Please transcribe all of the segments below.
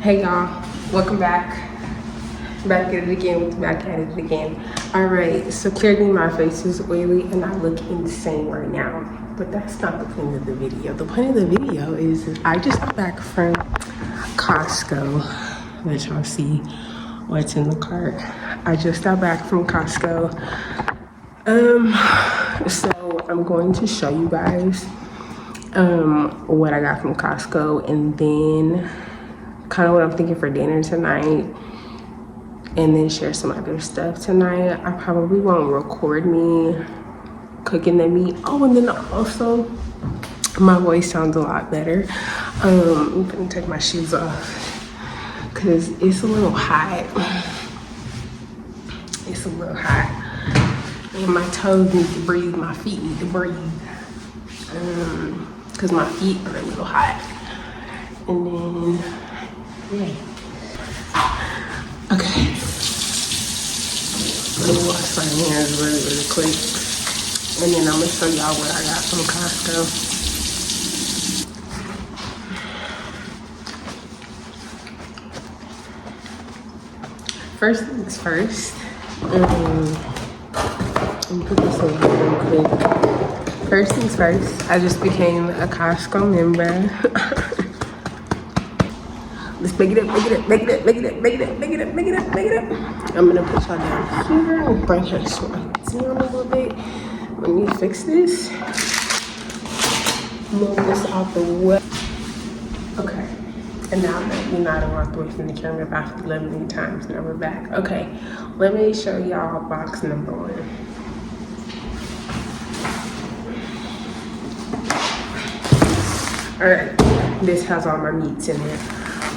Hey y'all, welcome back at it again. All right, so clearly my face is oily and I look insane right now, but that's not the point of the video. The point of the video is I just got back from Costco. Let y'all see what's in the cart. I just got back from Costco. So I'm going to show you guys what I got from Costco, and then kind of what I'm thinking for dinner tonight, and then share some other stuff tonight. I probably won't record me cooking the meat. Oh, and then also my voice sounds a lot better. I'm gonna take my shoes off because it's a little hot. And my toes need to breathe, my feet need to breathe, because my feet are a little hot. And then yeah. Okay. Let me wash my hands really quick. And then I'm gonna show y'all what I got from Costco. First things first. Let me put this in real quick. First things first, I just became a Costco member. Let's make it up. I'm gonna put y'all down here and bring her so I can see on a little bit. Let me fix this. Move this out the way. Okay. And now that you know I don't walk away from the camera about 11 times, now we're back. Okay, let me show y'all box number 1. All right, this has all my meats in it.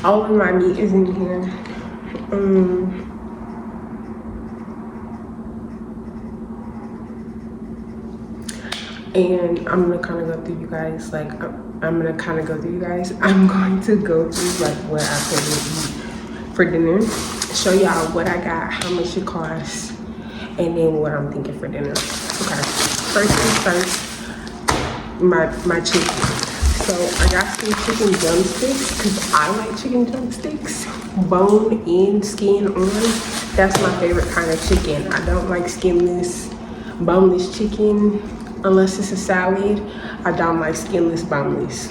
All of my meat is in here. And I'm gonna kind of go through you guys. I'm going to go through like what I plan to eat for dinner. Show y'all what I got, how much it costs, and then what I'm thinking for dinner. Okay. First things first, my chicken. So I got some chicken drumsticks because I like chicken drumsticks. Bone in, skin on. That's my favorite kind of chicken. I don't like skinless, boneless chicken unless it's a salad. I don't like skinless, boneless.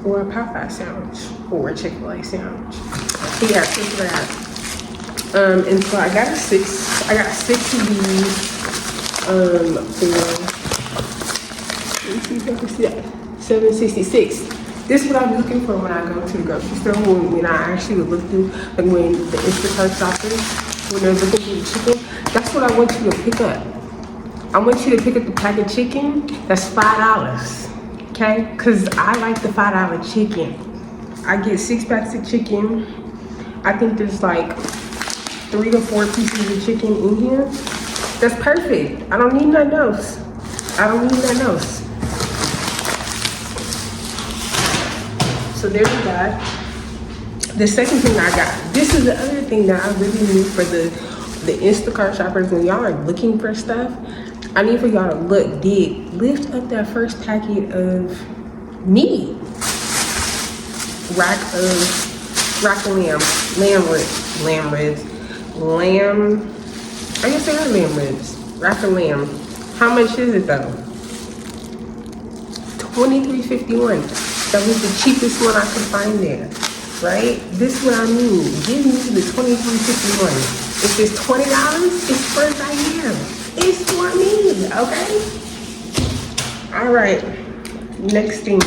Or a Popeye sandwich or a Chick-fil-A sandwich. So yeah, that's what I got. And so I got 6 of these for, let me see if I can see that. $7.66. This is what I'm looking for when I go to the grocery store. When I actually would look through, like when the Instacart shoppers, when they're looking through the chicken, that's what I want you to pick up. I want you to pick up the pack of chicken that's $5. Okay? Because I like the $5 chicken. I get 6 packs of chicken. I think there's like 3 to 4 pieces of chicken in here. That's perfect. I don't need nothing else. So there's that. The second thing I got, this is the other thing that I really need for the Instacart shoppers. When y'all are looking for stuff, I need for y'all to lift up that first packet of meat. Rack of lamb ribs. Rack of lamb. How much is it though? $23.51. That was the cheapest one I could find there, right? This is what I mean. Give me the $23.51. If it's $20, it's for Zaire. It's for me, okay? All right, next thing.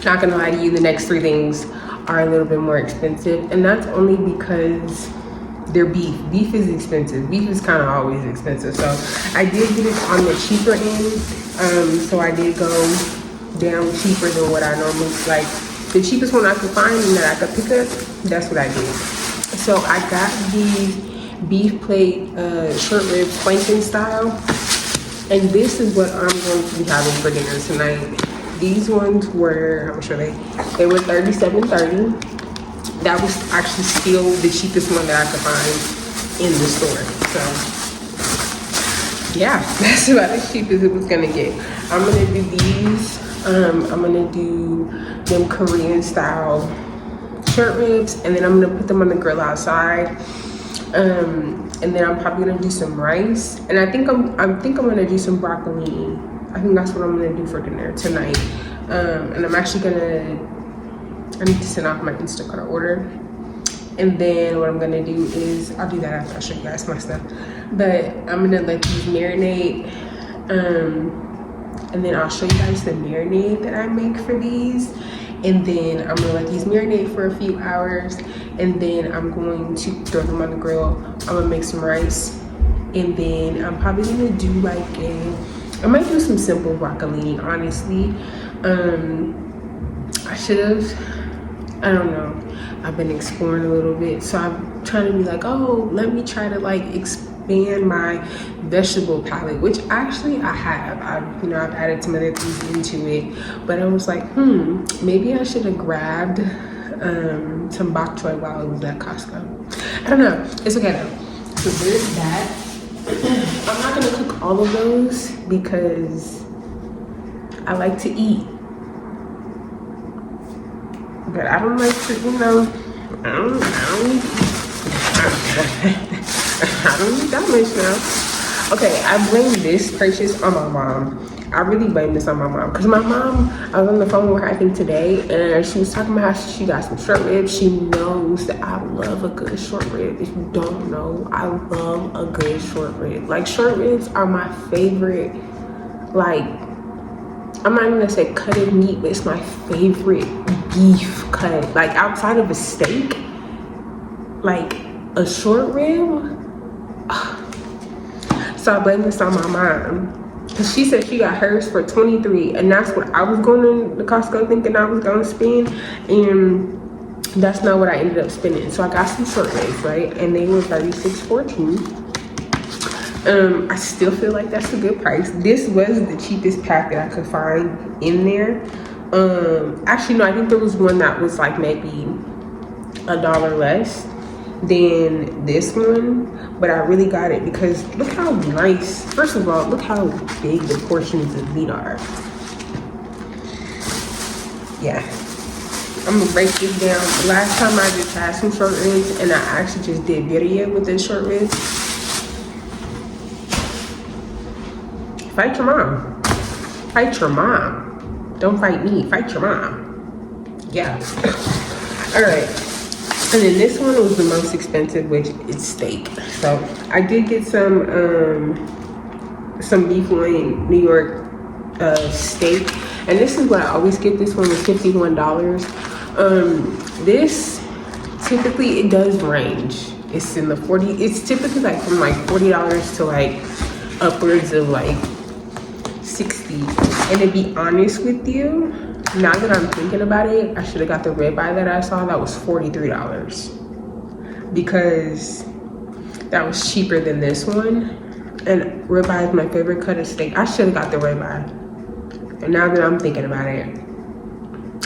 Not gonna lie to you, the next 3 things are a little bit more expensive, and that's only because they're beef. Beef is expensive. Beef is kind of always expensive. So I did get it on the cheaper end. So I did go down cheaper than what I normally like. The cheapest one I could find and that I could pick up, that's what I did. So I got these beef plate short ribs flanking style, and this is what I'm going to be having for dinner tonight. These ones were, I'm sure they were $37.30. That was actually still the cheapest one that I could find in the store. So yeah, that's about as cheap as it was gonna get. I'm gonna do these. I'm gonna do them Korean style short ribs, and then I'm gonna put them on the grill outside. And then I'm probably gonna do some rice, and I think I'm gonna do some broccoli. I think that's what I'm gonna do for dinner tonight. And I'm actually I need to send off my Instacart order. And then what I'm gonna do is, I'll do that after I show you guys my stuff. But I'm gonna let these marinate. And then I'll show you guys the marinade that I make for these. And then I'm gonna let these marinate for a few hours. And then I'm going to throw them on the grill. I'm gonna make some rice. And then I'm probably gonna do like I might do some simple broccolini, honestly. I don't know. I've been exploring a little bit. So I'm trying to be like, oh, let me try to like expand my vegetable palette, which actually I have. I've added some other things into it. But I was like, maybe I should have grabbed some bok choy while I was at Costco. I don't know. It's okay though. So there's that. I'm not gonna cook all of those because I like to eat. But I don't like to, I don't need that much now. Okay, I blame this purchase on my mom. I really blame this on my mom. Because my mom, I was on the phone with her, I think today, and she was talking about how she got some short ribs. She knows that I love a good short rib. If you don't know, I love a good short rib. Like, short ribs are my favorite, like, I'm not even gonna say cut of meat, but it's my favorite beef cut. Like, outside of a steak, like a short rib. So I blame this on my mom, because she said she got hers for $23, and that's what I was going to Costco thinking I was gonna spend, and that's not what I ended up spending. So I got some short ribs, right, and they were $36.14. I still feel like that's a good price. This was the cheapest pack that I could find in there. Actually, no, I think there was one that was like maybe $1 less than this one, but I really got it because look how nice. First of all, look how big the portions of meat are. Yeah, I'm gonna break this down. Last time I just had some short ribs, and I actually just did video with the short ribs. Fight your mom. Fight your mom. Don't fight me. Fight your mom. Yeah. All right. And then this one was the most expensive, which is steak. So I did get some beef loin New York steak, and this is what I always get. This one was $51. This typically it does range. It's in the 40. It's typically like from like $40 to like upwards of like 60. And to be honest with you, now that I'm thinking about it, I should have got the ribeye that I saw. That was $43 because that was cheaper than this one. And ribeye is my favorite cut of steak. I should have got the ribeye. And now that I'm thinking about it,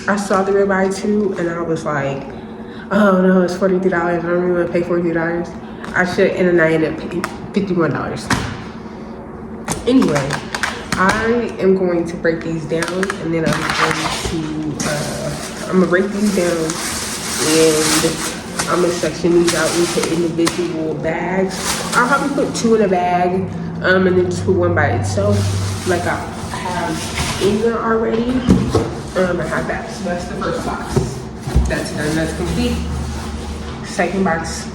I saw the ribeye too, and I was like, oh no, it's $43. I don't really want to pay $43. I should, and then I ended up paying $51. Anyway, I am going to break these down, and then I'm gonna break these down, and I'm gonna section these out into individual bags. I'll probably put 2 in a bag, and then just put one by itself, like I have in there already. I have that. So that's the first box. That's done. That's complete. Second box.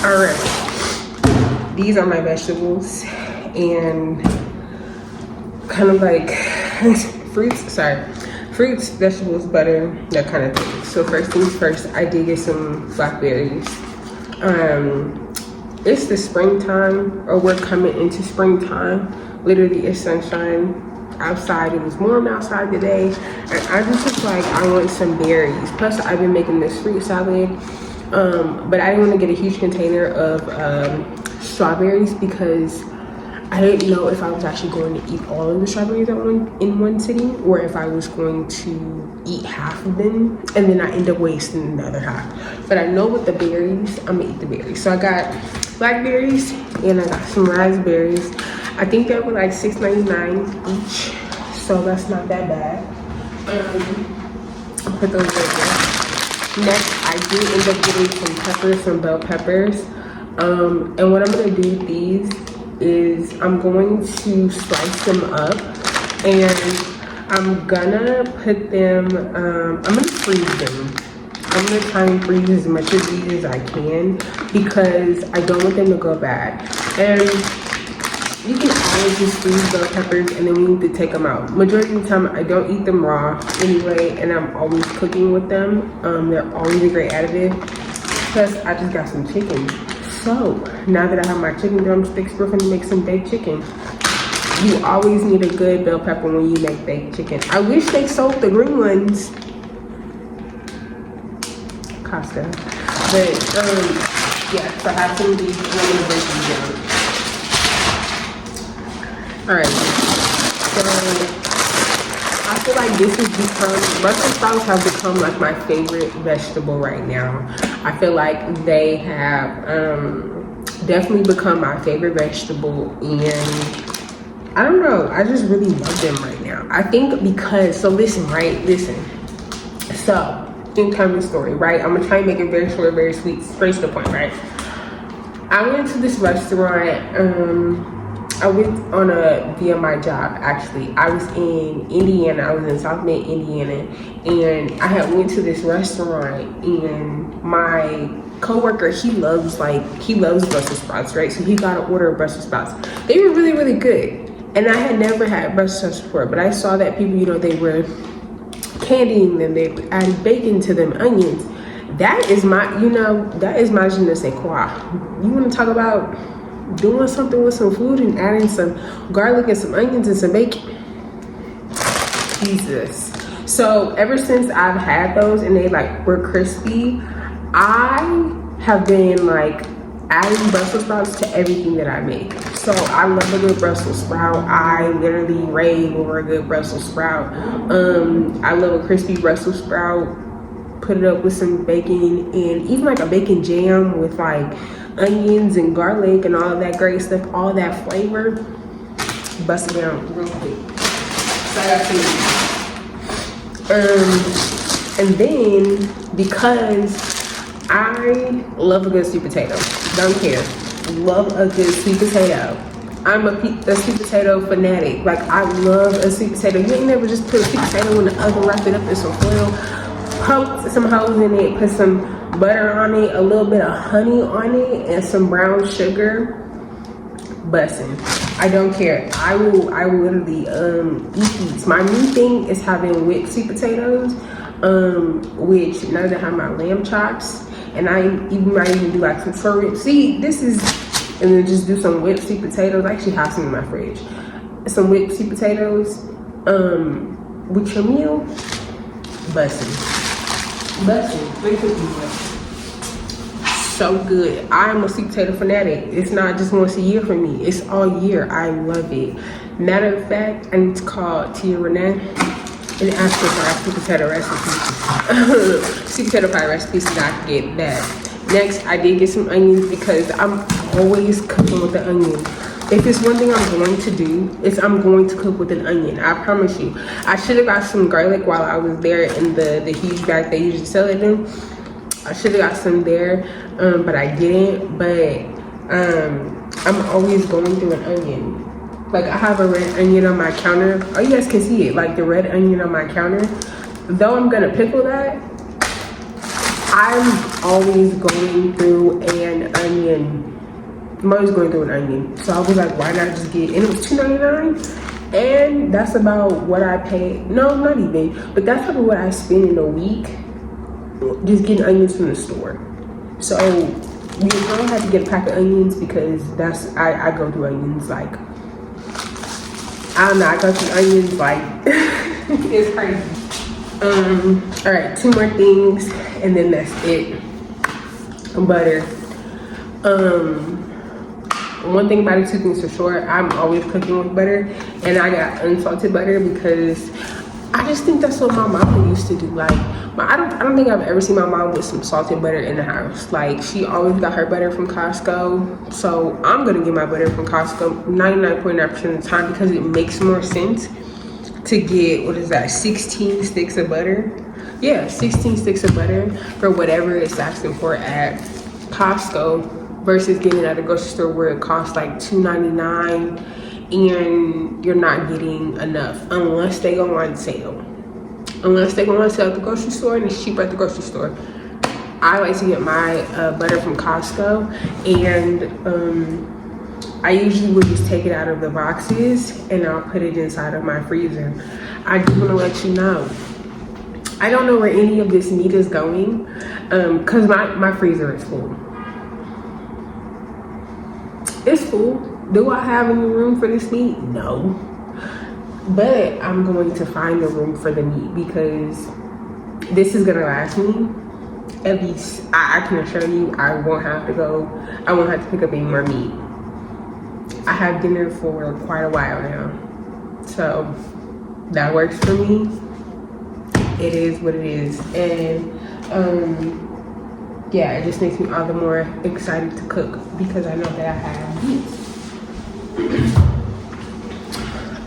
All right, these are my vegetables and kind of like fruits, vegetables, butter, that kind of thing. So first things first, I did get some blackberries. It's the springtime, or we're coming into springtime. Literally, it's sunshine outside. It was warm outside today, and I just was like, I want some berries. Plus, I've been making this fruit salad. But I didn't want to get a huge container of strawberries because I didn't know if I was actually going to eat all of the strawberries in one sitting, or if I was going to eat half of them and then I end up wasting the other half. But I know with the berries, I'm gonna eat the berries. So I got blackberries and I got some raspberries. I think they were like $6.99 each, so that's not that bad. I'll put those right there. Next, I did end up getting some peppers, some bell peppers. And what I'm gonna do with these is I'm going to slice them up and I'm gonna put them, I'm gonna freeze them. I'm gonna try and freeze as much of these as I can because I don't want them to go bad. And you can always just freeze bell peppers and then we need to take them out. Majority of the time I don't eat them raw anyway, and I'm always cooking with them. They're always a great additive. Plus I just got some chicken. So now that I have my chicken drumsticks, we're gonna make some baked chicken. You always need a good bell pepper when you make baked chicken. I wish they sold the green ones. Costco. But yeah, so I have some of these. I'm gonna break these down. Alright. So I feel like this has become, Brussels sprouts have become like my favorite vegetable right now. I feel like they have definitely become my favorite vegetable, and I don't know, I just really love them right now. I think because, so listen, right, listen. So, incoming story, right? I'm gonna try and make it very short, very sweet, straight to the point, right? I went to this restaurant, I went on via my job, actually. I was in Indiana, I was in South Bend, Indiana, and I had went to this restaurant, and my coworker, he loves Brussels sprouts, right? So he got an order of Brussels sprouts. They were really, really good. And I had never had Brussels sprouts before, but I saw that people, you know, they were candying them, they added bacon to them, onions. That is my, you know, that is my je ne sais quoi. You want to talk about doing something with some food and adding some garlic and some onions and some bacon? Jesus. So ever since I've had those and they like were crispy, I have been like adding Brussels sprouts to everything that I make. So I love a good Brussels sprout. I literally rave over a good Brussels sprout. I love a crispy Brussels sprout. Put it up with some bacon and even like a bacon jam with like onions and garlic and all of that great stuff, all that flavor. Bust it down real quick. So I got some. And then because I love a good sweet potato, don't care, love a good sweet potato. I'm a sweet potato fanatic. Like I love a sweet potato. You ain't never just put a sweet potato in the oven, wrap it up in some foil, poke some holes in it, put some butter on it, a little bit of honey on it, and some brown sugar. Bussin'. I don't care. I will literally eat these. My new thing is having whipped sweet potatoes, which now that I have my lamb chops, and I might even do like some fur ribs. See, this is, and then just do some whipped sweet potatoes. I actually have some in my fridge. Some whipped sweet potatoes with your meal. Bussin'. So good. I'm a sweet potato fanatic. It's not just once a year for me. It's all year. I love it. Matter of fact, I need to call Tia Renee and ask her for our sweet potato recipes. Sweet potato pie recipes, so I can get that. Next, I did get some onions because I'm always cooking with the onion. If it's one thing I'm going to do, it's I'm going to cook with an onion. I promise you. I should have got some garlic while I was there in the huge bag they usually sell it in. I should have got some there, but I didn't. But I'm always going through an onion. Like I have a red onion on my counter. Oh, you guys can see it, like the red onion on my counter. Though I'm gonna pickle that, I'm always going through an onion. I'm always going through an onion. So I was like, why not just get, and it was $2.99, and that's about what I paid. No, not even, but that's probably what I spend in a week just getting onions from the store. So you don't have to get a pack of onions because that's, I go through onions like, I don't know, I go through onions like, it's crazy. All right, 2 more things, and then that's it. Butter. One thing about it, two things for sure, I'm always cooking with butter, and I got unsalted butter because I just think that's what my mama used to do. Like, I don't think I've ever seen my mom with some salted butter in the house. Like, she always got her butter from Costco. So I'm gonna get my butter from Costco 99.9% of the time because it makes more sense to get, what is that, 16 sticks of butter? Yeah, 16 sticks of butter for whatever it's asking for at Costco versus getting it at a grocery store where it costs like $2.99 and you're not getting enough unless they go on sale. Unless they go on sale at the grocery store and it's cheaper at the grocery store. I like to get my butter from Costco, and I usually would just take it out of the boxes and I'll put it inside of my freezer. I do want to let you know, I don't know where any of this meat is going because my freezer is full. It's full. Do I have any room for this meat? No. But I'm going to find the room for the meat because this is going to last me. At least, I can assure you, I won't have to pick up any more meat. I have dinner for quite a while now. So that works for me. It is what it is. And yeah, it just makes me all the more excited to cook because I know that I have meat.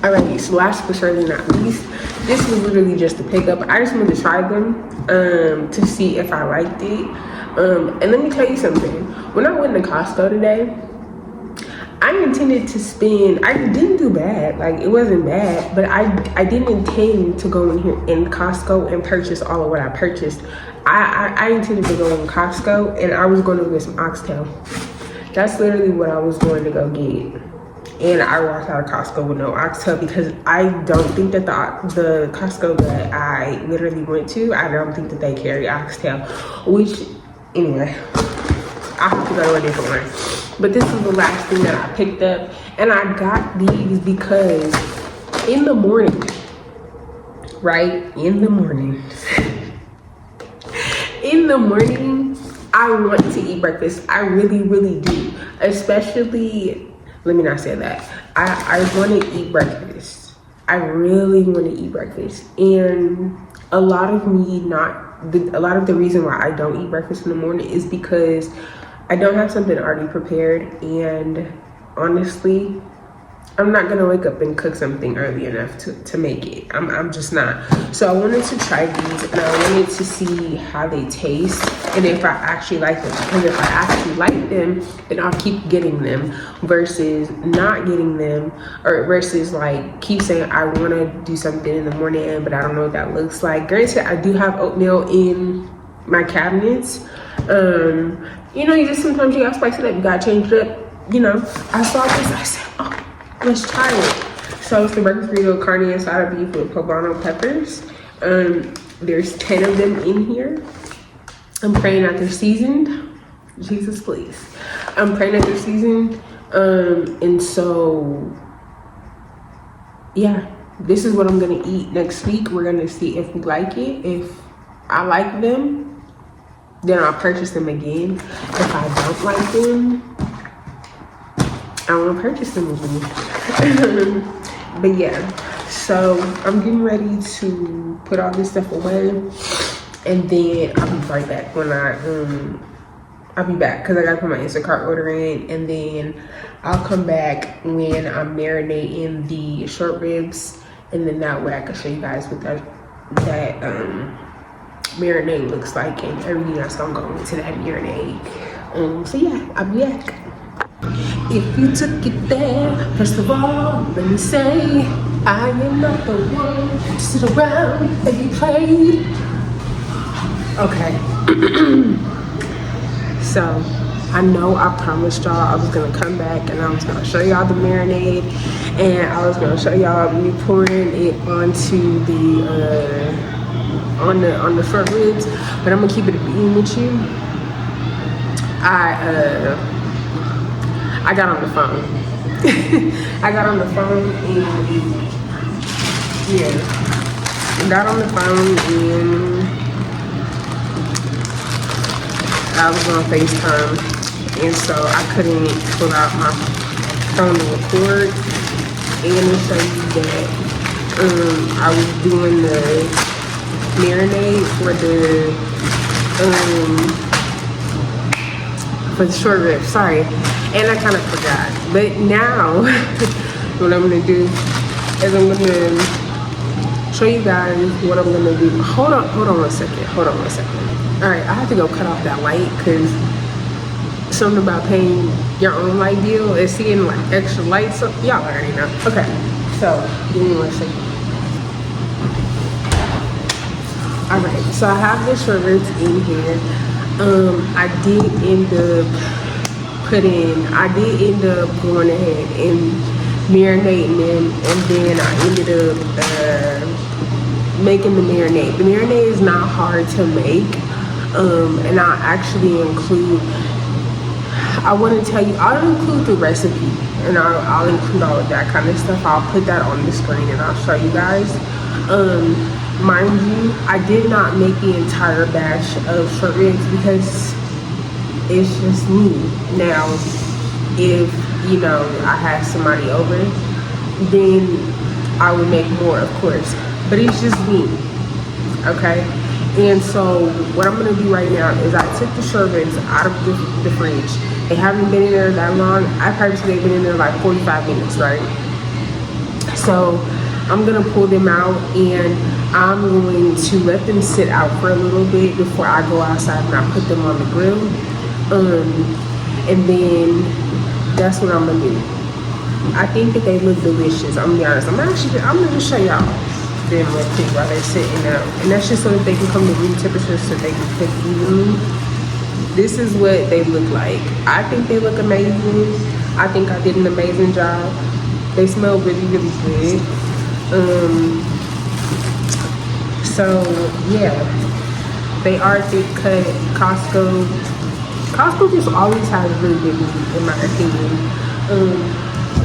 Alrighty, so last but certainly not least, this was literally just a pickup. I just wanted to try them to see if I liked it. And let me tell you something. When I went to Costco today, I intended to spend, I didn't do bad, like it wasn't bad, but I didn't intend to go in here in Costco and purchase all of what I purchased. I intended to go in Costco and I was going to get some oxtail. That's literally what I was going to go get. And I walked out of Costco with no oxtail because I don't think that the Costco that I literally went to, I don't think that they carry oxtail. Which, anyway, I have to go to a different one. But this is the last thing that I picked up. And I got these because in the morning, right? In the morning, I want to eat breakfast. I really, really do. Especially, let me not say that. I want to eat breakfast. I really want to eat breakfast. And a lot of the reason why I don't eat breakfast in the morning is because I don't have something already prepared, and honestly, I'm not gonna wake up and cook something early enough to make it. I'm just not. So I wanted to try these and I wanted to see how they taste and if I actually like them. Because if I actually like them, then I'll keep getting them versus not getting them, or versus like keep saying I wanna do something in the morning but I don't know what that looks like. Granted, I do have oatmeal in my cabinets. You know, you just sometimes you gotta spice it up, you gotta change it up. You know, I saw this, I said, oh, let's try it. So it's the breakfast burrito carne asada beef with poblano peppers. There's 10 of them in here. I'm praying that they're seasoned. Jesus, please. I'm praying that they're seasoned. And so, yeah, this is what I'm gonna eat next week. We're gonna see if we like it. If I like them, then I'll purchase them again. If I don't like them, I won't purchase them again. But yeah, so I'm getting ready to put all this stuff away, and then I'll be right back when I'll be back because I gotta put my Instacart order in, and then I'll come back when I'm marinating the short ribs, and then that way I can show you guys what that marinade looks like and everything that's gonna go into that marinade. So yeah, I'll be back. If you took it there, first of all, let me say I am not the one to sit around and be played. Okay. So I know I promised y'all I was gonna come back and I was gonna show y'all the marinade, and I was gonna show y'all me pouring it onto the on the front ribs, but I'm gonna keep it a bean with you. I got on the phone. I got on the phone and yeah, I got on the phone and I was on FaceTime, and so I couldn't pull out my phone to record and to show you that I was doing the marinade for the short ribs. Sorry, and I kind of forgot. But now, what I'm gonna do is I'm gonna show you guys what I'm gonna do. Hold on one second. All right, I have to go cut off that light because something about paying your own light bill and seeing like extra lights. So y'all already know. Okay, so give me 1 second. All right, so I have the short ribs in here. I did end up going ahead and marinating them, and then I ended up making the marinade. The marinade is not hard to make, and I'll actually include, I want to tell you, I'll include the recipe, and I'll include all of that kind of stuff. I'll put that on the screen and I'll show you guys. Mind you, I did not make the entire batch of short ribs because it's just me. Now, if, you know, I had somebody over, then I would make more, of course. But it's just me, okay? And so what I'm gonna do right now is I took the short ribs out of the fridge. They haven't been in there that long. I probably say they've been in there like 45 minutes, right? So I'm gonna pull them out and I'm going to let them sit out for a little bit before I go outside and I put them on the grill. And then that's what I'm gonna do. I think that they look delicious. I'm gonna be honest. I'm gonna just show y'all them real quick while they're sitting out. And that's just so that they can come to room temperature so they can cook evenly. This is what they look like. I think they look amazing. I think I did an amazing job. They smell really, really good. So yeah, they are thick cut. Costco just always has really good meat in my opinion.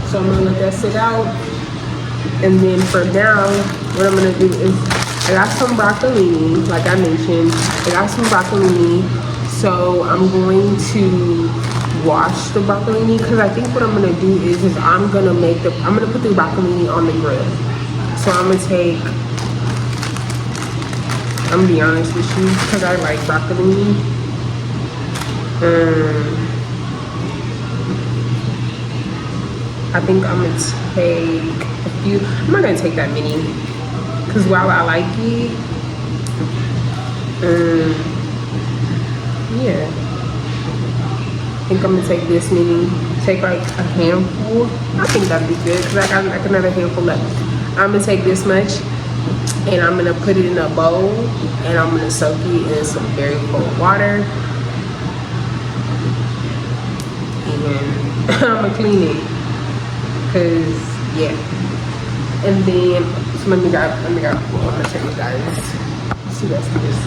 So I'm gonna let that sit out, and then for now, what I'm gonna do is I got some broccolini, like I mentioned. I got some broccolini, so I'm going to wash the broccolini because I think what I'm gonna do is I'm gonna put the broccolini on the grill. So I'm gonna be honest with you, because I like broccolini. I think I'm gonna take a few. I'm not gonna take that many, because while I like it, yeah, I think I'm gonna take this many. Take like a handful. I think that'd be good because I got like another handful left. I'm gonna take this much and I'm gonna put it in a bowl and I'm gonna soak it in some very cold water. And I'm gonna clean it, cause yeah. And then so let me go. I'm gonna show you guys. See that's this.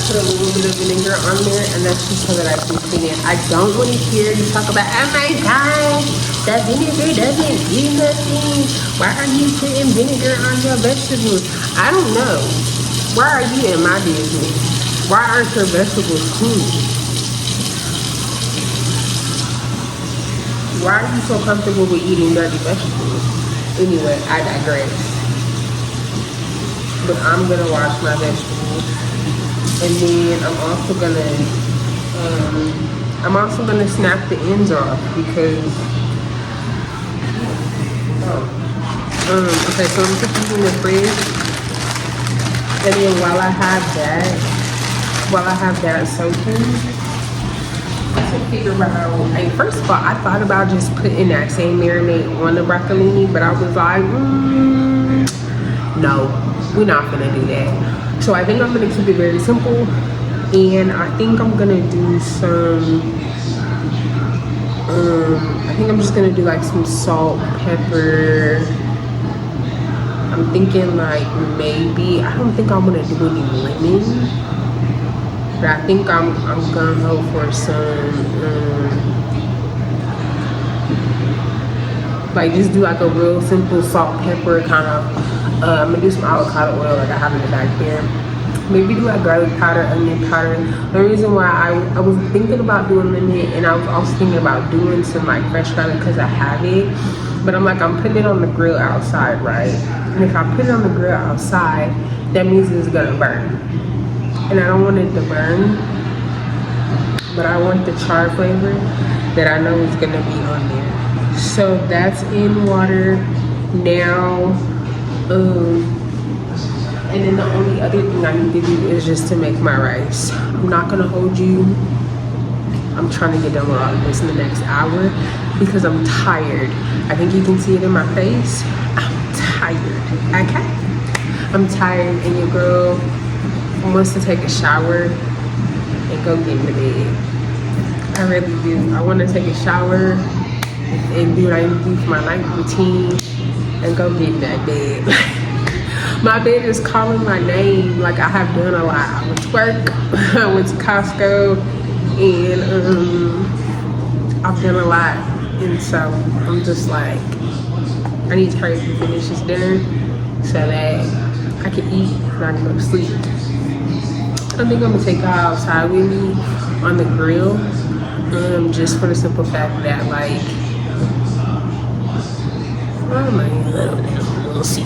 Put a little bit of vinegar on there, and that's just so that I can clean it. I don't want to hear you talk about, oh my God, that vinegar doesn't do nothing. Why are you putting vinegar on your vegetables? I don't know. Why are you in my business? Why aren't your vegetables clean? Why are you so comfortable with eating dirty vegetables? Anyway, I digress. But I'm gonna wash my vegetables. And then I'm also gonna snap the ends off because okay, so I'm gonna put these in the fridge, and then while I have that soaking, to figure out, like, first of all, I thought about just putting that same marinade on the broccolini, but I was like, no, we're not gonna do that. So I think I'm gonna keep it very simple. And I think I'm gonna do some, I think I'm just gonna do like some salt, pepper. I'm thinking like maybe, I don't think I'm gonna do any lemon, but I think I'm gonna go for some, like just do like a real simple salt, pepper kind of, I'm gonna do some avocado oil like I have in the back there. Maybe do like garlic powder, onion powder. The reason why I was thinking about doing lemon, and I was also thinking about doing some like fresh garlic because I have it. But I'm like, I'm putting it on the grill outside, right? And if I put it on the grill outside, that means it's gonna burn. And I don't want it to burn, but I want the char flavor that I know is gonna be on there. So that's in water now. And then the only other thing I need to do is just to make my rice. I'm not gonna hold you. I'm trying to get done with all of this in the next hour because I'm tired. I think you can see it in my face. I'm tired, okay? I'm tired and your girl wants to take a shower and go get in the bed. I really do. I wanna take a shower and do what I need to do for my night routine and go get in that bed. My bed is calling my name. Like I have done a lot. I went to work, I went to Costco, and I've done a lot. And so I'm just like, I need to hurry up and finish this dinner so that I can eat and I can go to sleep. I think I'm gonna take her outside with me on the grill, just for the simple fact that like, oh my God, we'll see.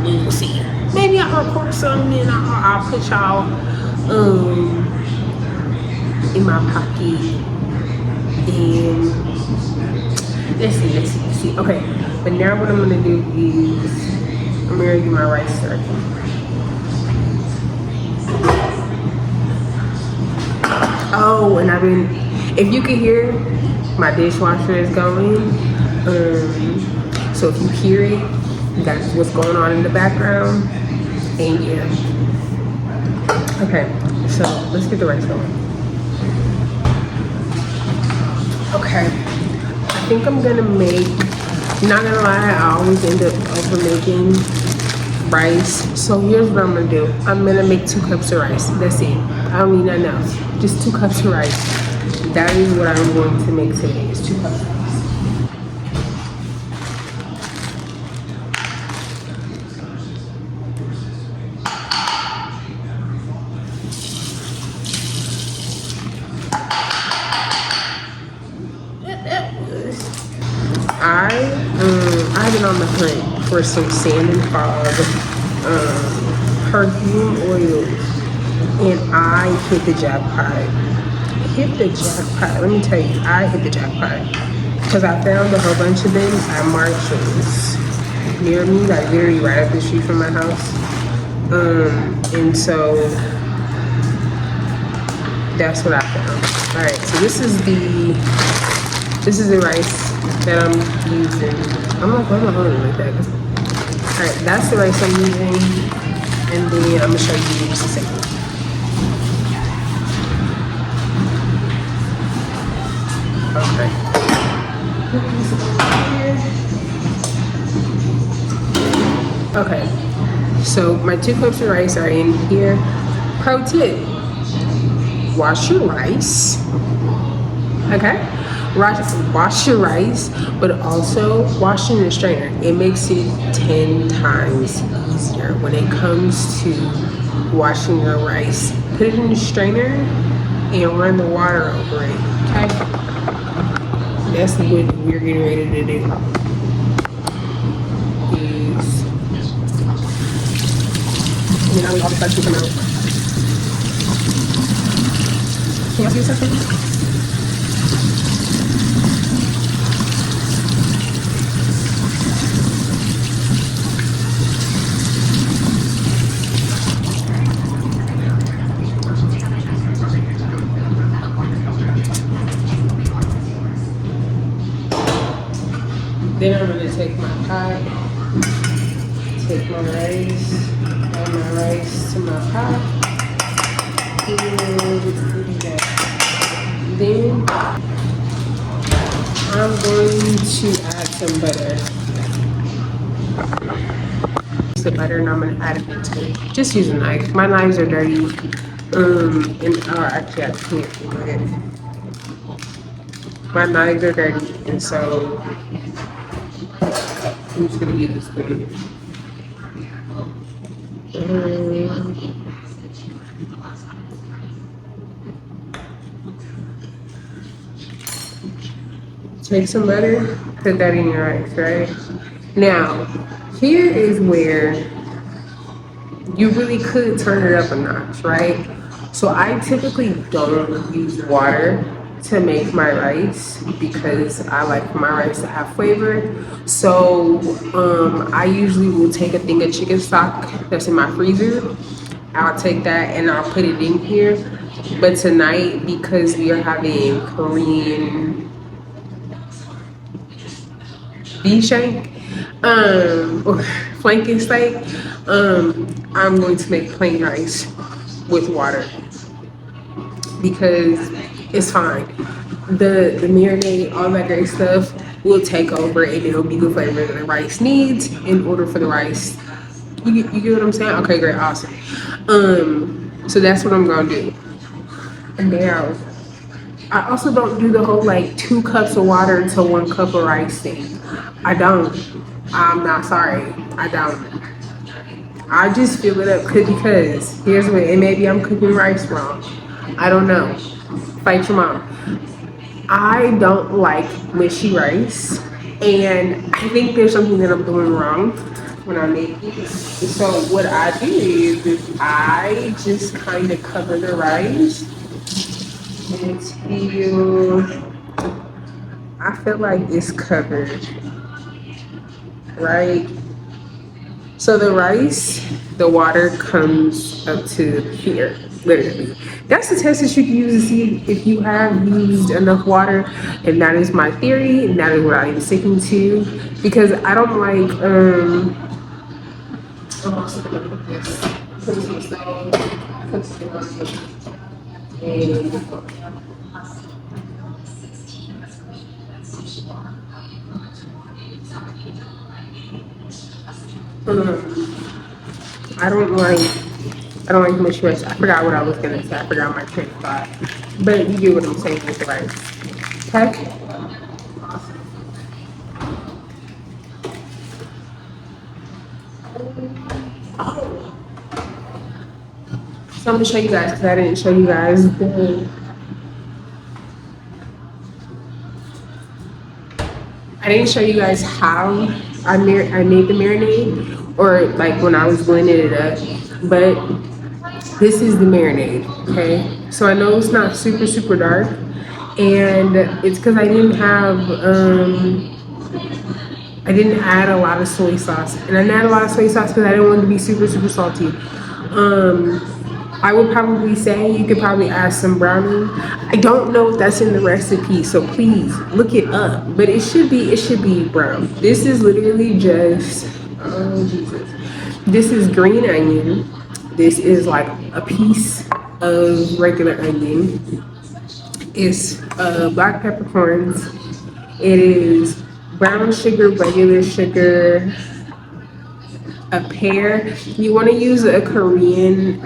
We'll see. Maybe I'll record something and I'll put y'all in my pocket. And let's see. Okay, but now what I'm gonna do is I'm gonna do my rice starting. Oh, and if you can hear, my dishwasher is going. So if you hear it, that's what's going on in the background. And yeah. Okay, so let's get the rice going. Okay, I think I'm gonna make, not gonna lie, I always end up over making rice. So here's what I'm gonna do. I'm gonna make 2 cups of rice. That's it. I don't need nothing else. Just 2 cups of rice. That is what I'm going to make today, is 2 cups of rice. I've been on the hunt for some sand and fog perfume oils, and I hit the jackpot. Let me tell you, I hit the jackpot because I found a whole bunch of them at Marshalls near me, like literally right up the street from my house. And so that's what I found. All right, so this is the rice that I'm using. I'm like, why am I holding it like that? Alright, that's the rice I'm using. And then I'm gonna show you in just a second. Okay. Okay, so my 2 cups of rice are in here. Pro tip, wash your rice. Okay? Wash your rice, but also wash in the strainer. It makes it 10 times easier when it comes to washing your rice. Put it in the strainer and run the water over it, okay? That's what we're getting ready to do. And then all the stuff will come out. Can y'all see something? Then I'm gonna take my pot, take my rice, add my rice to my pot, Then I'm going to add some butter. The butter, and I'm gonna add it into it. Just use a knife. My knives are dirty. Actually I can't, but my knives are dirty, and so I'm just gonna use this spoon. Take some butter, put that in your rice, right? Now, here is where you really could turn it up a notch, right? So I typically don't use water to make my rice because I like my rice to have flavor. So I usually will take a thing of chicken stock that's in my freezer. I'll take that and I'll put it in here. But tonight, because we are having Korean beef shank, or flanking steak, I'm going to make plain rice with water because it's fine. The marinade, all that great stuff will take over and it'll be the flavor that the rice needs in order for the rice. You get what I'm saying? Okay, great, awesome. So that's what I'm gonna do. And now, I also don't do the whole like 2 cups of water to 1 cup of rice thing. I don't. I'm not sorry. I don't. I just fill it up because here's what, and maybe I'm cooking rice wrong. I don't know. Fight your mom. I don't like mushy rice, and I think there's something that I'm doing wrong when I make it. So what I do is I just kind of cover the rice until I feel like it's covered, right? So the rice, the water comes up to here, literally. That's the test that you can use to see if you have used enough water, and that is my theory, and that is what I am sticking to, because I don't like, I'm also gonna put this, put some stove, put some I don't like much rice. I forgot what I was gonna say. I forgot my train of thought. But you get what I'm saying with the rice. Okay? So I'm gonna show you guys because I didn't show you guys how I made the marinade, or like when I was blending it up. But this is the marinade, okay? So I know it's not super dark, and it's because I didn't add a lot of soy sauce, and I didn't add a lot of soy sauce because I didn't want it to be super salty. I would probably say you could probably add some browning. I don't know if that's in the recipe, so please look it up. But it should be brown. This is literally just, oh Jesus. This is green onion. This is like a piece of regular onion. It's black peppercorns. It is brown sugar, regular sugar, a pear. You want to use a Korean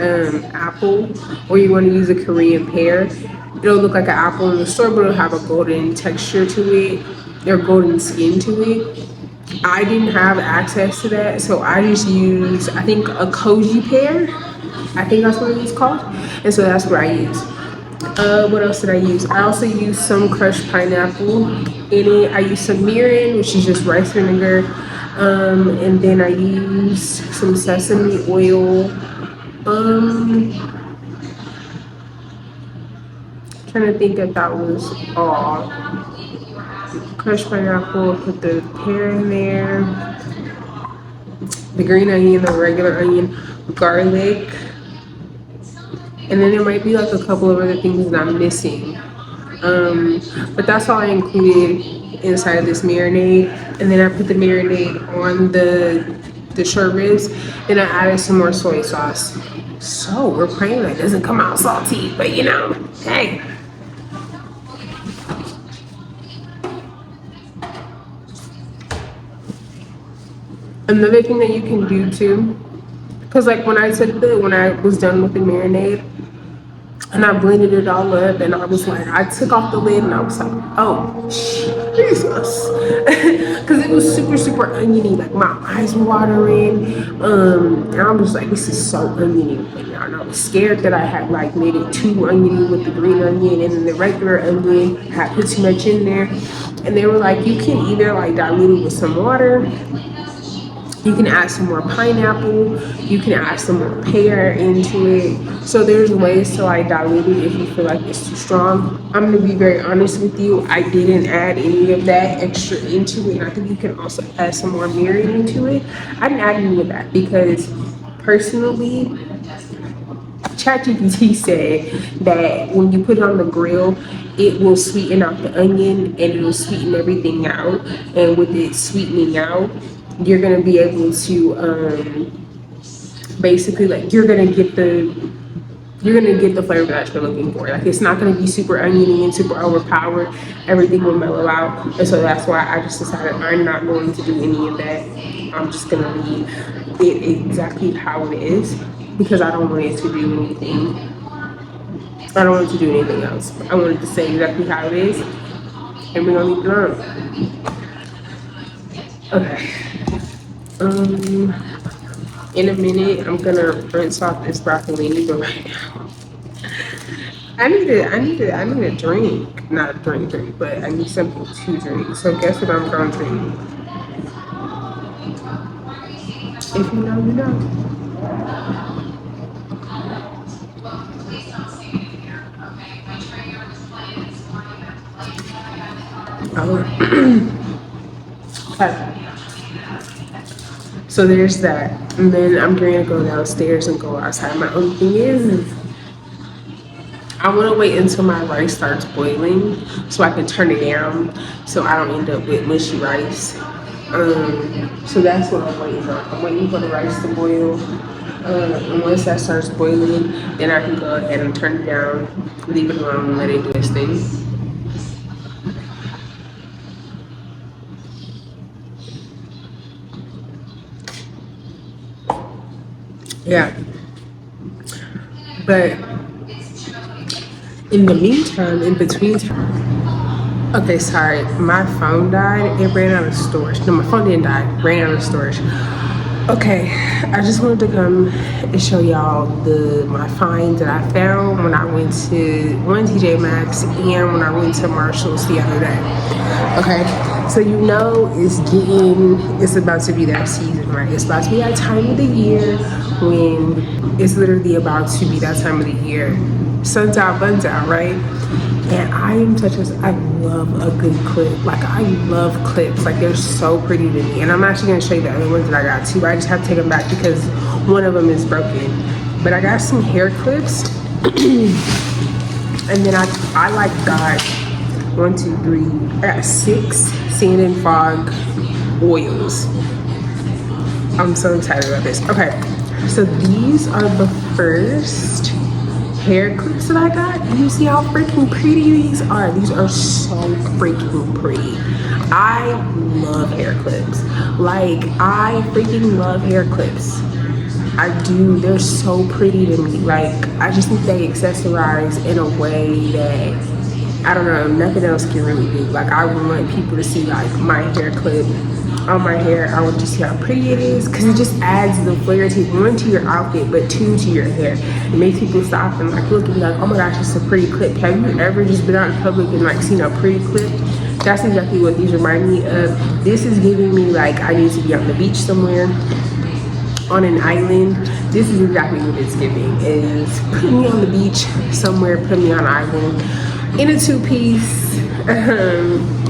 apple, or you want to use a Korean pear. It'll look like an apple in the store, but it'll have a golden texture to it, or golden skin to it. I didn't have access to that, so I just used, I think, a koji pear. I think that's what it's called. And so that's what I used. What else did I use? I also used some crushed pineapple in it. I used some mirin, which is just rice vinegar. And then I used some sesame oil. Trying to think if that was all. Crushed pineapple, put the pear in there, the green onion, the regular onion, garlic, and then there might be like a couple of other things that I'm missing. But that's all I included inside of this marinade. And then I put the marinade on the short ribs, and I added some more soy sauce. So we're praying that it doesn't come out salty, but you know, hey. Another thing that you can do too, because like when I was done with the marinade, and I blended it all up, and I was like, I took off the lid, and I was like, oh, Jesus. Because it was super, super oniony. Like, my eyes were watering. And I was like, this is so oniony right now. And I was scared that I had, like, made it too oniony with the green onion, and then the regular onion had put too much in there. And they were like, you can either, like, dilute it with some water. You can add some more pineapple. You can add some more pear into it. So there's ways to like dilute it if you feel like it's too strong. I'm gonna be very honest with you. I didn't add any of that extra into it. And I think you can also add some more mirroring into it. I didn't add any of that because personally, ChatGPT said that when you put it on the grill, it will sweeten out the onion and it will sweeten everything out. And with it sweetening out, you're gonna be able to basically like you're gonna get the flavor that you're looking for. Like it's not gonna be super oniony and super overpowered. Everything will mellow out, and so that's why I just decided I'm not going to do any of that. I'm just gonna leave it exactly how it is because I don't want it to do anything. I don't want it to do anything else. I wanted to say exactly how it is, and we're gonna leave it alone. Okay. In a minute, I'm gonna rinse off this broccolini, but right now, I need a drink. Not a drink, but I need something to drink. So guess what I'm gonna drink? If you know, you know. Okay. So there's that, and then I'm going to go downstairs and go outside. My only thing is I want to wait until my rice starts boiling so I can turn it down so I don't end up with mushy rice. So that's what I'm waiting on. I'm waiting for the rice to boil. And once that starts boiling, then I can go ahead and turn it down, leave it alone, and let it do its thing. Yeah, but in the meantime, in between time, okay, sorry, my phone died. It ran out of storage. No, my phone didn't die. Ran out of storage. Okay, I just wanted to come and show y'all my finds that I found when I went to TJ Maxx and when I went to Marshalls the other day. Okay, so you know it's about to be that season, right? It's about to be that time of the year when it's literally about to be that time of the year. Sun's out, buns out, right? And I love a good clip. Like I love clips. Like they're so pretty to me. And I'm actually gonna show you the other ones that I got too. I just have to take them back because one of them is broken. But I got some hair clips. And then I like got 1, 2, 3. I got 6 sand and fog oils. I'm so excited about this. Okay, so these are the first hair clips that I got. You see how freaking pretty these are? These are so freaking pretty. I love hair clips. Like, I freaking love hair clips. I do. They're so pretty to me. Like, I just think they accessorize in a way that, I don't know, nothing else can really do. Like, I want people to see, like, my hair clip on my hair. I want to see how pretty it is because it just adds the flair to 1, to your outfit, but 2, to your hair. It makes people stop and like look and be like, oh my gosh, it's a pretty clip. Have you ever just been out in public and like seen a pretty clip? That's exactly what these remind me of. This is giving me like I need to be on the beach somewhere, on an island. This is exactly what it's giving. Is put me on the beach somewhere, put me on an island in a 2-piece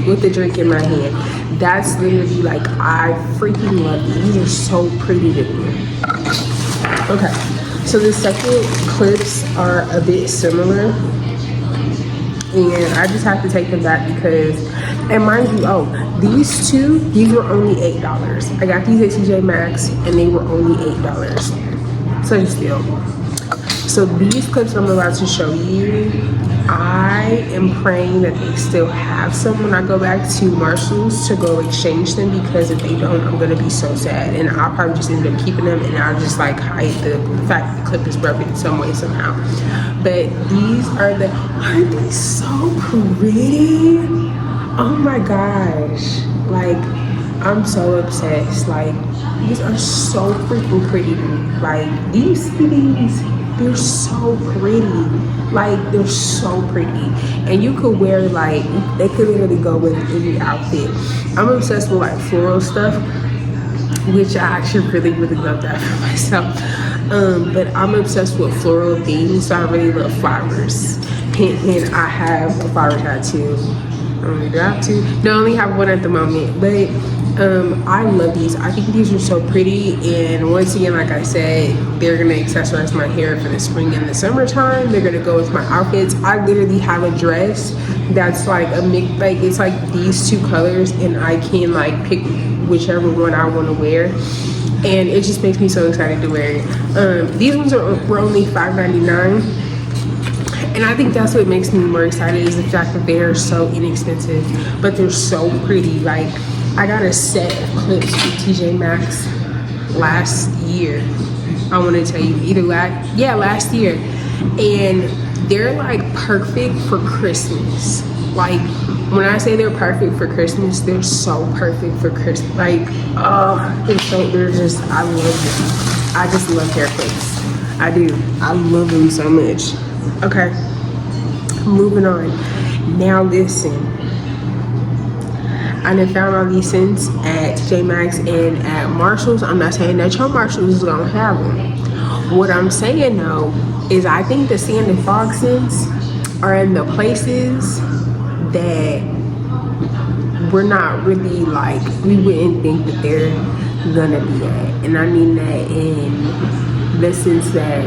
with a drink in my hand. That's literally like, I freaking love these. These are so pretty to me. Okay, so the second clips are a bit similar. And I just have to take them back because, and mind you, these were only $8. I got these at TJ Maxx and they were only $8. So still. So these clips I'm about to show you, I am praying that they still have some when I go back to Marshalls to go exchange them, because if they don't, I'm gonna be so sad, and I'll probably just end up keeping them, and I'll just like hide the fact that the clip is broken in some way somehow. But these are aren't they so pretty? Oh my gosh, like I'm so obsessed. Like these are so freaking pretty. Like, do you see these? They're so pretty. Like, they're so pretty. And you could wear, like, they could literally go with any outfit. I'm obsessed with, like, floral stuff, which I actually really, really love that for myself. But I'm obsessed with floral themes, so I really love flowers. And I have a flower tattoo. I don't really have to. No, I only have one at the moment. But I love these. I think these are so pretty, and once again, like I said, they're gonna accessorize my hair for the spring and the summertime. They're gonna go with my outfits. I literally have a dress that's like a mix, like it's like these two colors, and I can like pick whichever one I want to wear, and it just makes me so excited to wear it. These ones were only $5.99. And I think that's what makes me more excited, is the fact that they are so inexpensive, but they're so pretty. Like, I got a set of clips from TJ Maxx last year. I want to tell you, last year. And they're like perfect for Christmas. Like, when I say they're perfect for Christmas, they're so perfect for Christmas. Like, I love them. I just love hair clips. I do. I love them so much. Okay, moving on. Now listen. I done found all these scents at TJ Maxx and at Marshalls. I'm not saying that your Marshalls is gonna have them. What I'm saying though is I think the sand and fog scents are in the places that we're not really like, we wouldn't think that they're gonna be at. And I mean that in the sense that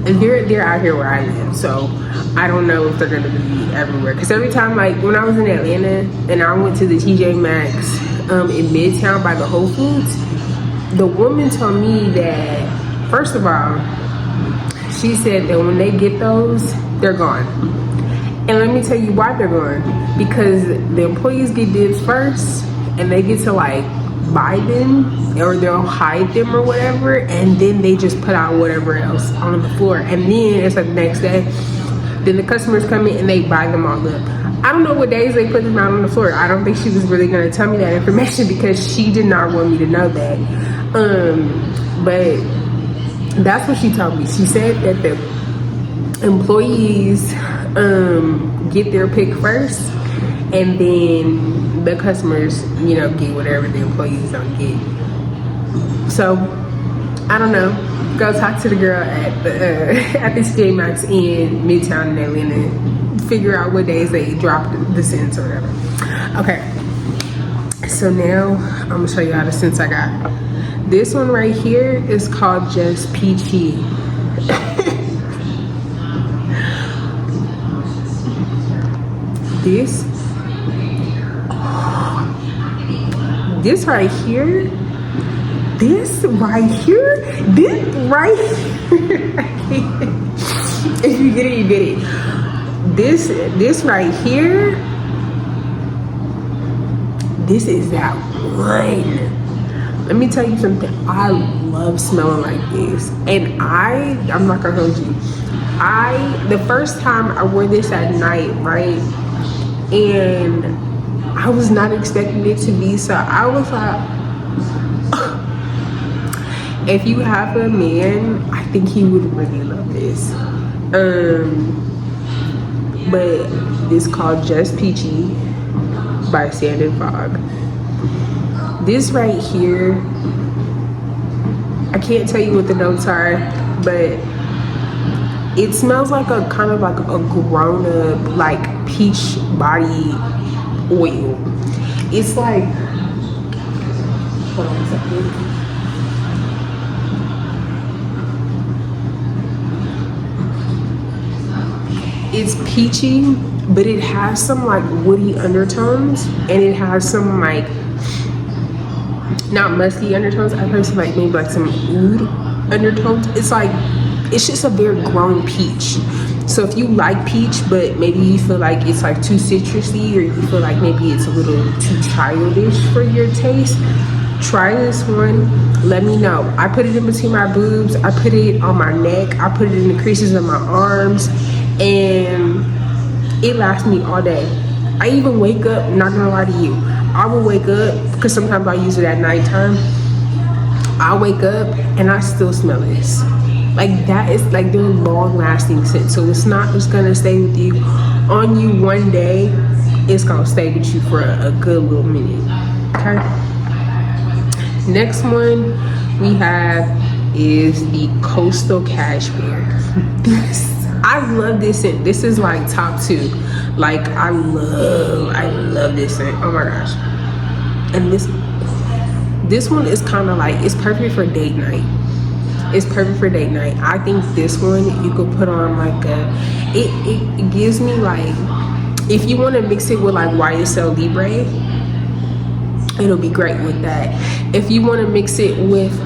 they're out here where I live, so I don't know if they're gonna be everywhere. Because every time, like when I was in Atlanta and I went to the TJ Maxx in Midtown by the Whole Foods, the woman told me that, first of all, she said that when they get those, they're gone. And let me tell you why they're gone. Because the employees get dibs first, and they get to like buy them, or they'll hide them or whatever, and then they just put out whatever else on the floor, and then it's like the next day, then the customers come in and they buy them all up. I don't know what days they put them out on the floor. I don't think she was really going to tell me that information, because she did not want me to know that. But that's what she told me. She said that the employees get their pick first, and then the customers, you know, get whatever the employees don't get. So I don't know. Go talk to the girl at the TJ Maxx in Midtown in Atlanta. Figure out what days they drop the scents or whatever. Okay. So now I'm gonna show you all the scents I got. This one right here is called Just Peachy. This right here, if you get it, you get it. This right here, this is that one. Let me tell you something. I love smelling like this, and I'm not gonna hold you. The first time I wore this at night, right, and I was not expecting it to be, so I was like, if you have a man, I think he would really love this. But it's called Just Peachy by Sand and Fog. This right here, I can't tell you what the notes are, but it smells like a kind of like a grown up, like peach body oil. It's like, hold on a second. It's peachy, but it has some like woody undertones, and it has some like, not musky undertones. I personally like maybe like some oud, undertones. It's like, it's just a very grown peach. So if you like peach, but maybe you feel like it's like too citrusy, or you feel like maybe it's a little too childish for your taste, try this one. Let me know. I put it in between my boobs, I put it on my neck, I put it in the creases of my arms, and it lasts me all day. I even wake up, not gonna lie to you, I will wake up, because sometimes I use it at nighttime. I wake up and I still smell this. Like, that is like their long lasting scent. So it's not just gonna stay with you on you one day, it's gonna stay with you for a good little minute. Okay. Next one we have is the Coastal Cashmere. I love this scent. This is like top 2. Like, I love this scent. Oh my gosh. And this one is kind of like, it's perfect for date night. It's perfect for date night. I think this one you could put on like it gives me like, if you want to mix it with like YSL Libre, it'll be great with that. If you want to mix it with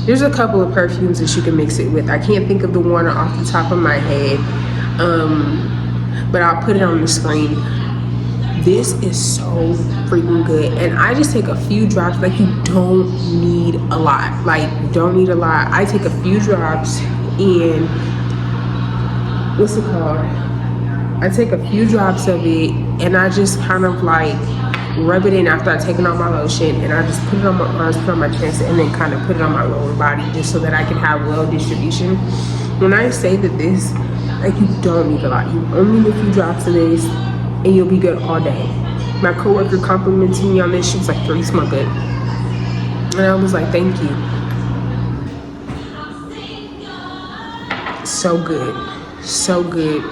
there's a couple of perfumes that you can mix it with. I can't think of the one off the top of my head, but I'll put it on the screen. This is so freaking good, and I just take a few drops. Like, you don't need a lot. Like, don't need a lot. I take a few drops and what's it called? I take a few drops of it and I just kind of like rub it in after I've taken off my lotion, and I just put it on my arms, put it on my chest, and then kind of put it on my lower body, just so that I can have well distribution. When I say that this, like, you don't need a lot. You only need a few drops of this and you'll be good all day. My coworker complimented me on this. She was like, "Girl, you smell good." And I was like, "Thank you." So good. So good.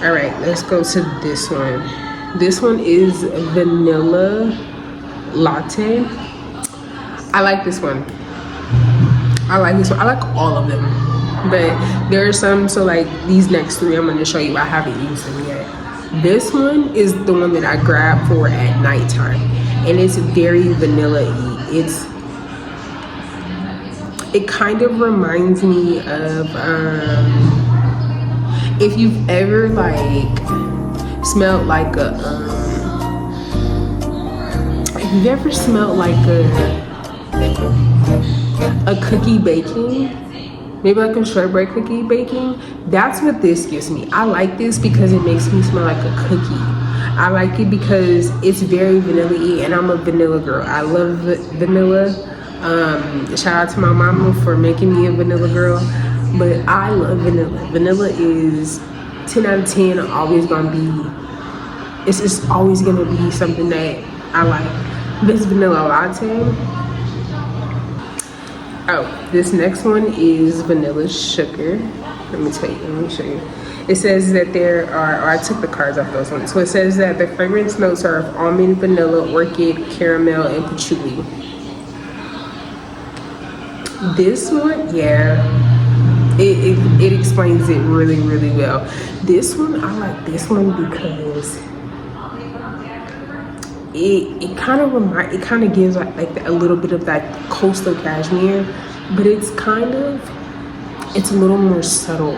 All right, let's go to this one. This one is Vanilla Latte. I like this one. I like this one. I like all of them. But there are some, so like these next 3 I'm going to show you. I haven't used them yet. This one is the one that I grabbed for at nighttime, and it's very vanilla-y. It kind of reminds me of if you've ever like smelled like a if you've ever smelled like a cookie baking, maybe like a shortbread cookie baking, that's what this gives me. I like this because it makes me smell like a cookie. I like it because it's very vanilla-y, and I'm a vanilla girl. I love vanilla. Shout out to my mama for making me a vanilla girl, but I love vanilla. Vanilla is 10 out of 10, always gonna be, it's just always gonna be something that I like. This Vanilla Latte. Oh, this next one is Vanilla Sugar. Let me show you. It says that there are, I took the cards off those ones. So it says that the fragrance notes are of almond, vanilla, orchid, caramel, and patchouli. This one, yeah, it explains it really, really well. This one, I like this one because it kind of gives like a little bit of that coastal cashmere, but it's a little more subtle.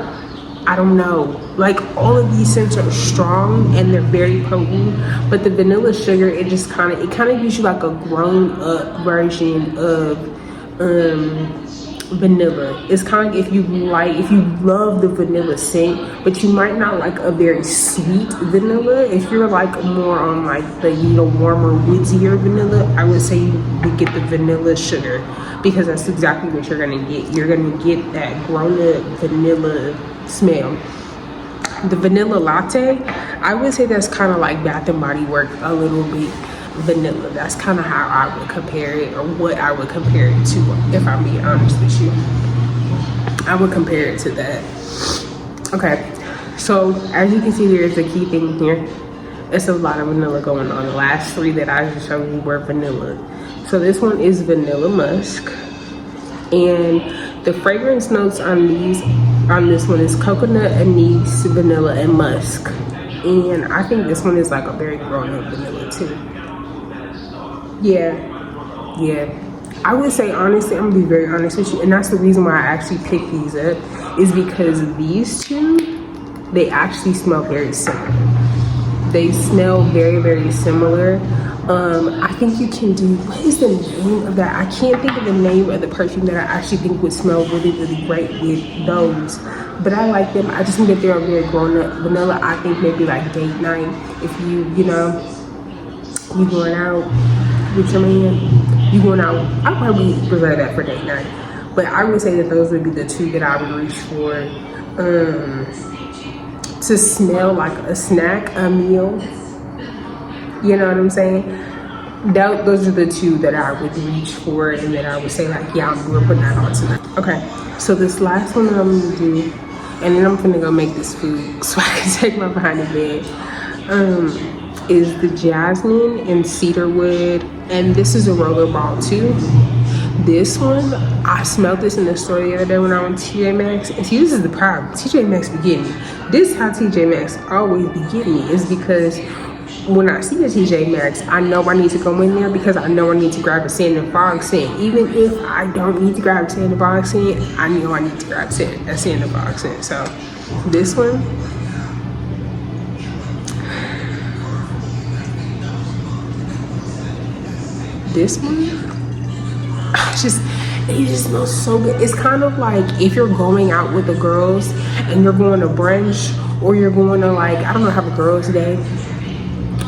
I don't know, like all of these scents are strong and they're very potent, but the Vanilla Sugar, it kind of gives you like a grown up version of vanilla. It's kind of, if you love the vanilla scent, but you might not like a very sweet vanilla. If you're like more on like the warmer, woodzier vanilla, I would say you would get the Vanilla Sugar, because that's exactly what you're gonna get. You're gonna get that grown up vanilla smell. The Vanilla Latte, I would say that's kind of like Bath and Body Works, a little bit vanilla. That's kind of how I would compare it, or what I would compare it to, if I'm being honest with you. I would compare it to that. Okay, so as you can see, there's a key thing here. It's a lot of vanilla going on. The last 3 that I just showed you were vanilla. So this one is Vanilla Musk, and the fragrance notes on this one is coconut, anise, vanilla, and musk. And I think this one is like a very grown up vanilla too. Yeah, I would say honestly, I'm gonna be very honest with you, and that's the reason why I actually picked these up, is because these two, they actually smell very similar. They smell very, very similar. I think you can do, what is the name of that? I can't think of the name of the perfume that I actually think would smell really, really great with those. But I like them. I just think that they're a very grown-up vanilla. I think maybe like date night. If you know, you going out with your man, you going out, I probably prefer that for date night. But I would say that those would be the two that I would reach for. To smell like a snack, a meal. You know what I'm saying? Those are the two that I would reach for, and that I would say like, yeah, we're putting that on tonight. Okay, so this last one that I'm gonna do, and then I'm gonna go make this food so I can take my behind the bed, is the jasmine and cedarwood, and this is a roller ball too. This one, I smelled this in the store the other day when I went to TJ Maxx. And see, this is the problem. TJ Maxx be getting me. This is how TJ Maxx always be getting me. Is because when I see a TJ Maxx, I know I need to go in there because I know I need to grab a sand and fog scent. Even if I don't need to grab a sand and fog scent, I know I need to grab a sand and fog scent. So this one, it just smells so good. It's kind of like if you're going out with the girls and you're going to brunch, or you're going to, like, I don't know, have a girls' day,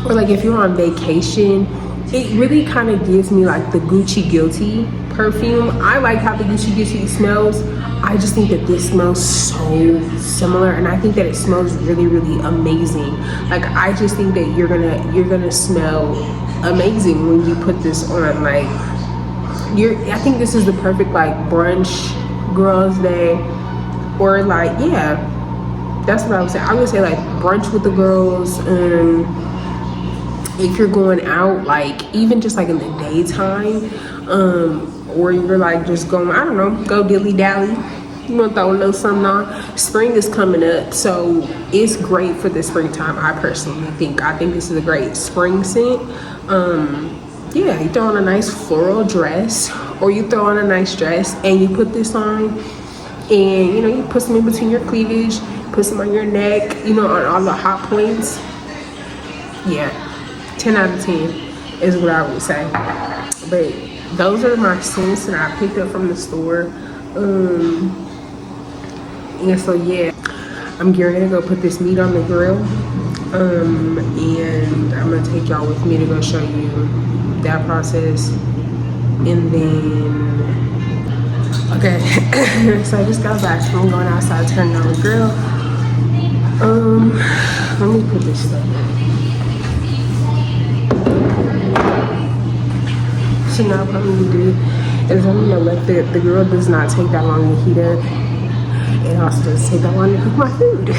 or like if you're on vacation. It really kind of gives me like the Gucci Guilty perfume. I like how the Gucci Guilty smells. I just think that this smells so similar, and I think that it smells really, really amazing. Like, I just think that you're gonna smell amazing when you put this on. Like, I think this is the perfect like brunch, girls' day, or like, yeah, that's what I would say. I would say like brunch with the girls. If you're going out, like even just like in the daytime, or you're like just going, I don't know, go dilly dally, you know, throw a little something on. Spring is coming up, so it's great for the springtime. I personally think. I think this is a great spring scent. Yeah, you throw on a nice floral dress, or you throw on a nice dress and you put this on, and you know, you put some in between your cleavage, put some on your neck, you know, on all the hot points. Yeah, 10 out of 10 is what I would say. But those are my scents that I picked up from the store. And so yeah, I'm getting ready to go put this meat on the grill. And I'm gonna take y'all with me to go show you that process. And then, okay, so I just got back, so I'm going outside turning on the grill. Let me put this stuff in. So now what I'm gonna do is I'm gonna let the grill does not take that long to heat up. It also doesn't take that long to cook my food.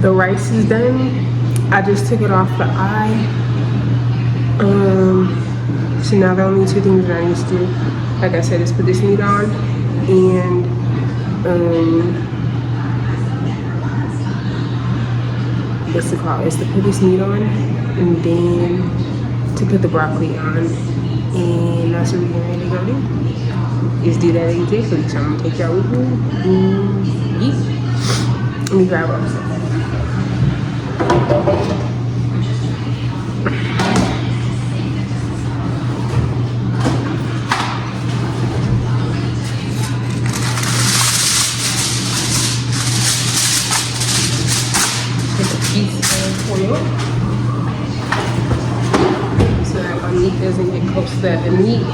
The rice is done. I just took it off the eye. So now the only two things that I need to do, like I said, is put this meat on, and what's it called? Is to put this meat on, and then to put the broccoli on, and that's what we're ready to go do. Is do that exactly. So I'm gonna take y'all with me. Let me grab up. Take a piece of foil so that my meat doesn't get cold, so that the meat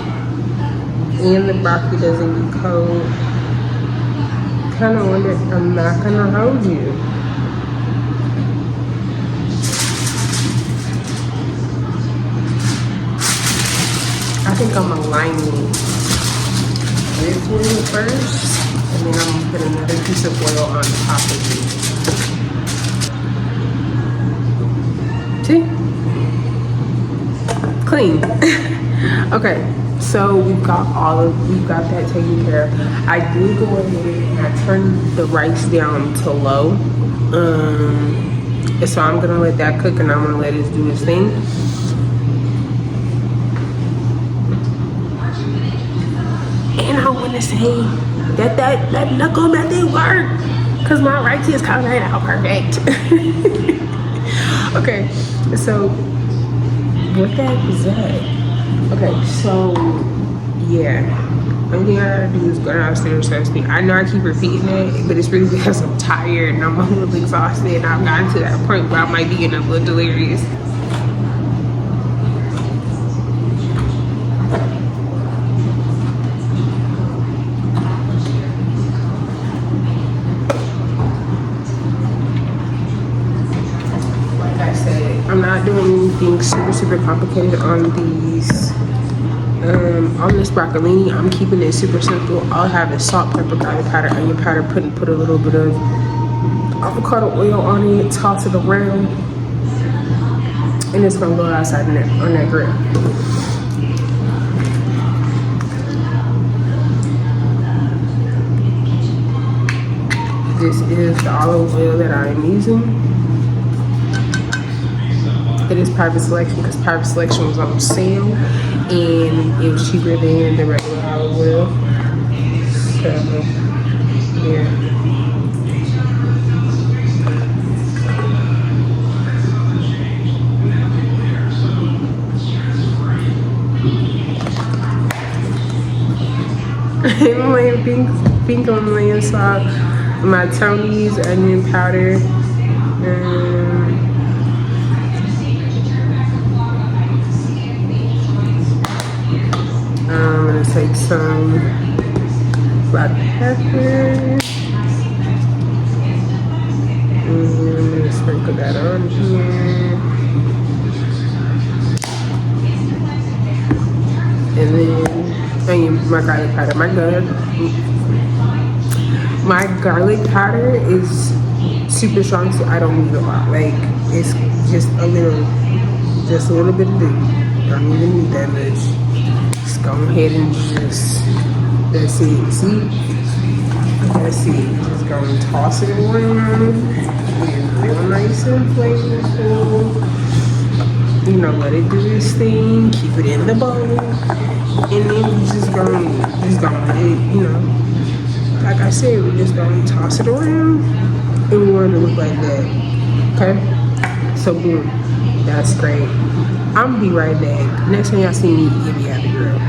and the broccoli doesn't get cold. Kind of wonder, I'm not gonna hold you. I think I'm aligning this one first, and then I'm gonna put another piece of oil on top of it. See? Clean. Okay, so we've got that taken care of. I did go ahead and I turned the rice down to low. So I'm gonna let that cook and I'm gonna let it do its thing. And I wanna say that knuckle method worked, cause my rice is coming out perfect. Okay, so what the heck is that? Okay, so yeah, only thing I gotta do is go downstairs and sleep. I know I keep repeating it, but it's really because I'm tired and I'm a little exhausted and I've gotten to that point where I might be getting a little delirious. Like I said, I'm not doing anything super complicated on these. On this broccolini, I'm keeping it super simple. I'll have a salt, pepper, garlic powder, onion powder, put a little bit of avocado oil on it, toss it around, and it's gonna go outside on that grill. This is the olive oil that I am using. It is Private Selection because Private Selection was on sale and it was cheaper than the regular olive oil. So, yeah. I'm laying pink on the laying salt. My Tony's onion powder. I'm gonna take some black pepper. And I'm gonna sprinkle that on here. And then my garlic powder. My garlic powder is super strong, so I don't need a lot. Like, it's just a little bit of it. Don't even need that much. Just go ahead and that's it. See? That's it. Just go and toss it around. Get real nice and flavorful. You know, let it do its thing. Keep it in the bowl. And then we just gonna let it, you know, like I said, we're just gonna toss it around and we want it to look like that. Okay? So boom. That's great. I'm gonna be right back. Next time y'all see me, it'll be at the grill.